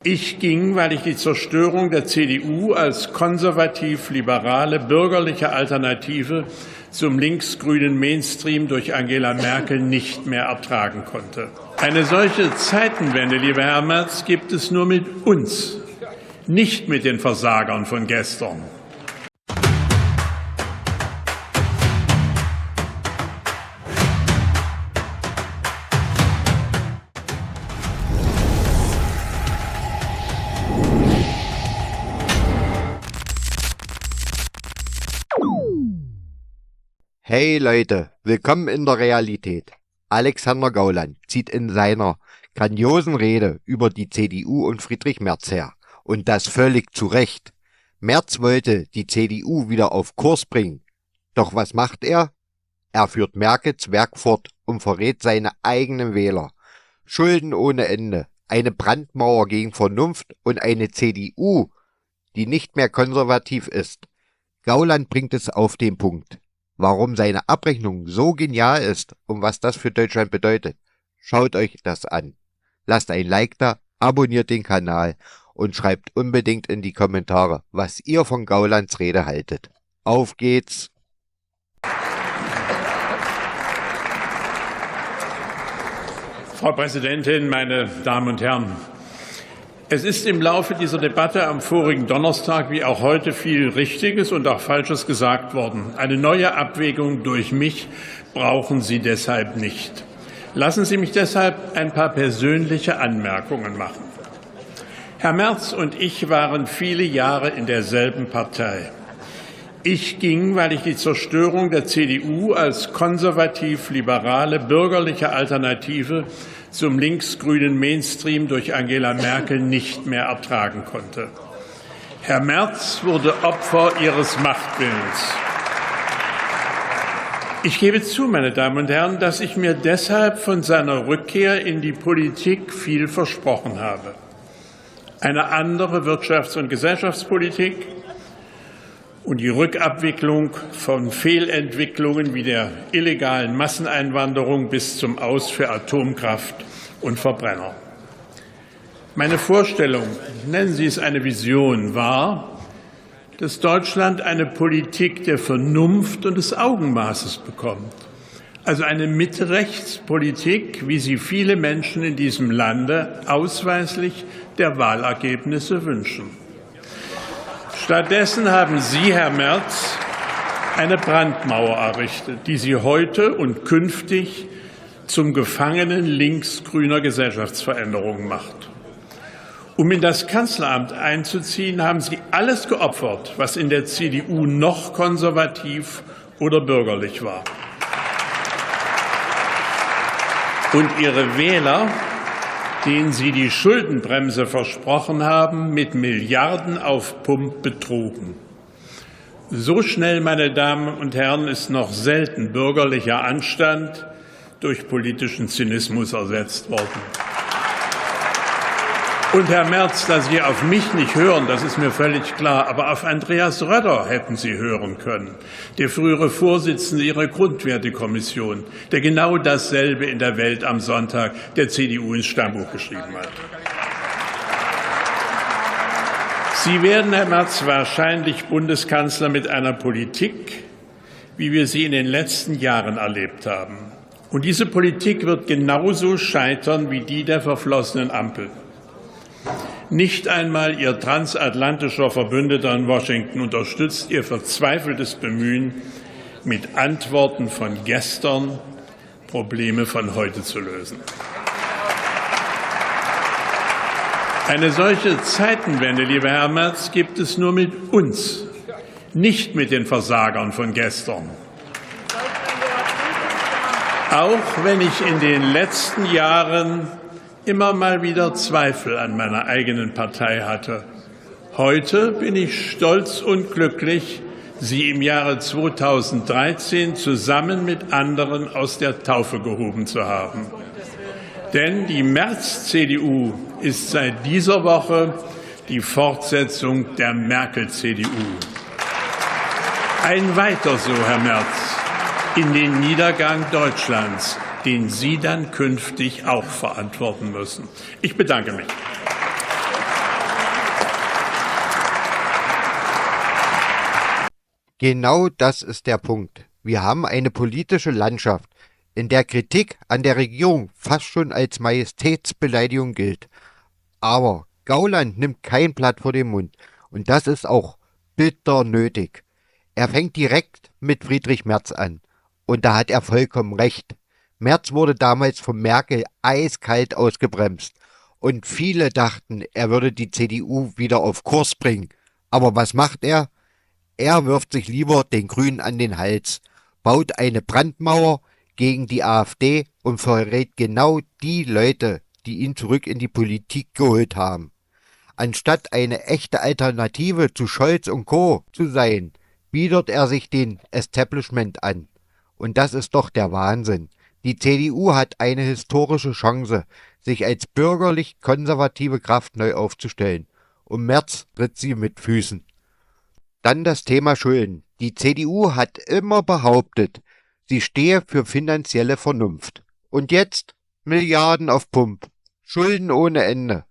Ich ging, weil ich die Zerstörung der CDU als konservativ-liberale bürgerliche Alternative zum linksgrünen Mainstream durch Angela Merkel nicht mehr ertragen konnte. Eine solche Zeitenwende, lieber Herr Merz, gibt es nur mit uns, nicht mit den Versagern von gestern. Hey Leute, willkommen in der Realität. Alexander Gauland zieht in seiner grandiosen Rede über die CDU und Friedrich Merz her. Und das völlig zu Recht. Merz wollte die CDU wieder auf Kurs bringen. Doch was macht er? Er führt Merkels Werk fort und verrät seine eigenen Wähler. Schulden ohne Ende, eine Brandmauer gegen Vernunft und eine CDU, die nicht mehr konservativ ist. Gauland bringt es auf den Punkt. Warum seine Abrechnung so genial ist und was das für Deutschland bedeutet, schaut euch das an. Lasst ein Like da, abonniert den Kanal und schreibt unbedingt in die Kommentare, was ihr von Gaulands Rede haltet. Auf geht's! Frau Präsidentin, meine Damen und Herren! Es ist im Laufe dieser Debatte am vorigen Donnerstag wie auch heute viel Richtiges und auch Falsches gesagt worden. Eine neue Abwägung durch mich brauchen Sie deshalb nicht. Lassen Sie mich deshalb ein paar persönliche Anmerkungen machen. Herr Merz und ich waren viele Jahre in derselben Partei. Ich ging, weil ich die Zerstörung der CDU als konservativ-liberale bürgerliche Alternative zum linksgrünen Mainstream durch Angela Merkel nicht mehr ertragen konnte. Herr Merz wurde Opfer ihres Machtwillens. Ich gebe zu, meine Damen und Herren, dass ich mir deshalb von seiner Rückkehr in die Politik viel versprochen habe. Eine andere Wirtschafts- und Gesellschaftspolitik und die Rückabwicklung von Fehlentwicklungen wie der illegalen Masseneinwanderung bis zum Aus für Atomkraft und Verbrenner. Meine Vorstellung, nennen Sie es eine Vision, war, dass Deutschland eine Politik der Vernunft und des Augenmaßes bekommt. Also eine Mitte-Rechts-Politik, wie sie viele Menschen in diesem Lande ausweislich der Wahlergebnisse wünschen. Stattdessen haben Sie, Herr Merz, eine Brandmauer errichtet, die Sie heute und künftig zum Gefangenen linksgrüner Gesellschaftsveränderungen macht. Um in das Kanzleramt einzuziehen, haben Sie alles geopfert, was in der CDU noch konservativ oder bürgerlich war. Und Ihre Wähler, denen Sie die Schuldenbremse versprochen haben, mit Milliarden auf Pump betrogen. So schnell, meine Damen und Herren, ist noch selten bürgerlicher Anstand durch politischen Zynismus ersetzt worden. Und Herr Merz, dass Sie auf mich nicht hören, das ist mir völlig klar, aber auf Andreas Röder hätten Sie hören können, der frühere Vorsitzende Ihrer Grundwertekommission, der genau dasselbe in der Welt am Sonntag der CDU ins Stammbuch geschrieben hat. Sie werden, Herr Merz, wahrscheinlich Bundeskanzler mit einer Politik, wie wir sie in den letzten Jahren erlebt haben. Und diese Politik wird genauso scheitern wie die der verflossenen Ampel. Nicht einmal Ihr transatlantischer Verbündeter in Washington unterstützt Ihr verzweifeltes Bemühen, mit Antworten von gestern Probleme von heute zu lösen. Eine solche Zeitenwende, lieber Herr Merz, gibt es nur mit uns, nicht mit den Versagern von gestern. Auch wenn ich in den letzten Jahren immer mal wieder Zweifel an meiner eigenen Partei hatte. Heute bin ich stolz und glücklich, sie im Jahre 2013 zusammen mit anderen aus der Taufe gehoben zu haben. Denn die Merz-CDU ist seit dieser Woche die Fortsetzung der Merkel-CDU. Ein Weiter so, Herr Merz, in den Niedergang Deutschlands, den Sie dann künftig auch verantworten müssen. Ich bedanke mich. Genau das ist der Punkt. Wir haben eine politische Landschaft, in der Kritik an der Regierung fast schon als Majestätsbeleidigung gilt. Aber Gauland nimmt kein Blatt vor den Mund. Und das ist auch bitter nötig. Er fängt direkt mit Friedrich Merz an. Und da hat er vollkommen recht. Merz wurde damals von Merkel eiskalt ausgebremst. Und viele dachten, er würde die CDU wieder auf Kurs bringen. Aber was macht er? Er wirft sich lieber den Grünen an den Hals, baut eine Brandmauer gegen die AfD und verrät genau die Leute, die ihn zurück in die Politik geholt haben. Anstatt eine echte Alternative zu Scholz und Co. zu sein, bietet er sich den Establishment an. Und das ist doch der Wahnsinn. Die CDU hat eine historische Chance, sich als bürgerlich-konservative Kraft neu aufzustellen. Und Merz tritt sie mit Füßen. Dann das Thema Schulden. Die CDU hat immer behauptet, sie stehe für finanzielle Vernunft. Und jetzt Milliarden auf Pump. Schulden ohne Ende.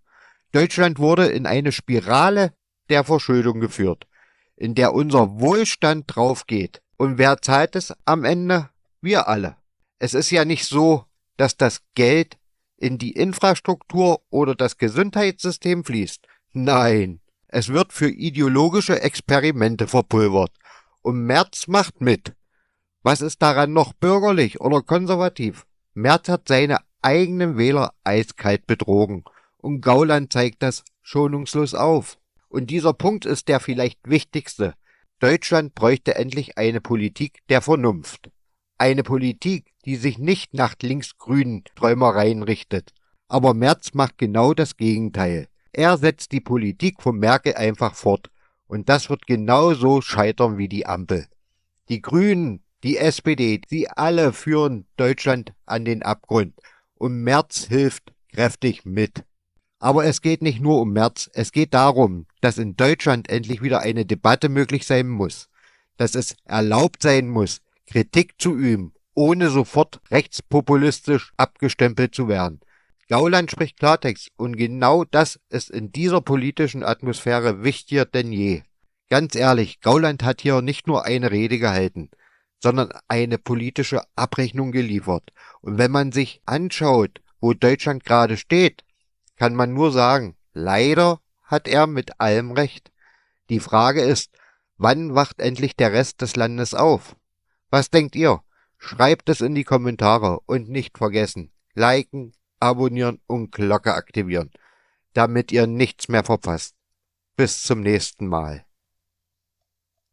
Deutschland wurde in eine Spirale der Verschuldung geführt, in der unser Wohlstand draufgeht. Und wer zahlt es am Ende? Wir alle. Es ist ja nicht so, dass das Geld in die Infrastruktur oder das Gesundheitssystem fließt. Nein, es wird für ideologische Experimente verpulvert. Und Merz macht mit. Was ist daran noch bürgerlich oder konservativ? Merz hat seine eigenen Wähler eiskalt betrogen. Und Gauland zeigt das schonungslos auf. Und dieser Punkt ist der vielleicht wichtigste. Deutschland bräuchte endlich eine Politik der Vernunft. Eine Politik, die sich nicht nach linksgrünen Träumereien richtet. Aber Merz macht genau das Gegenteil. Er setzt die Politik von Merkel einfach fort. Und das wird genauso scheitern wie die Ampel. Die Grünen, die SPD, sie alle führen Deutschland an den Abgrund. Und Merz hilft kräftig mit. Aber es geht nicht nur um Merz, es geht darum, dass in Deutschland endlich wieder eine Debatte möglich sein muss. Dass es erlaubt sein muss, Kritik zu üben, ohne sofort rechtspopulistisch abgestempelt zu werden. Gauland spricht Klartext und genau das ist in dieser politischen Atmosphäre wichtiger denn je. Ganz ehrlich, Gauland hat hier nicht nur eine Rede gehalten, sondern eine politische Abrechnung geliefert. Und wenn man sich anschaut, wo Deutschland gerade steht, kann man nur sagen, leider hat er mit allem recht. Die Frage ist, wann wacht endlich der Rest des Landes auf? Was denkt ihr? Schreibt es in die Kommentare und nicht vergessen, liken, abonnieren und Glocke aktivieren, damit ihr nichts mehr verpasst. Bis zum nächsten Mal.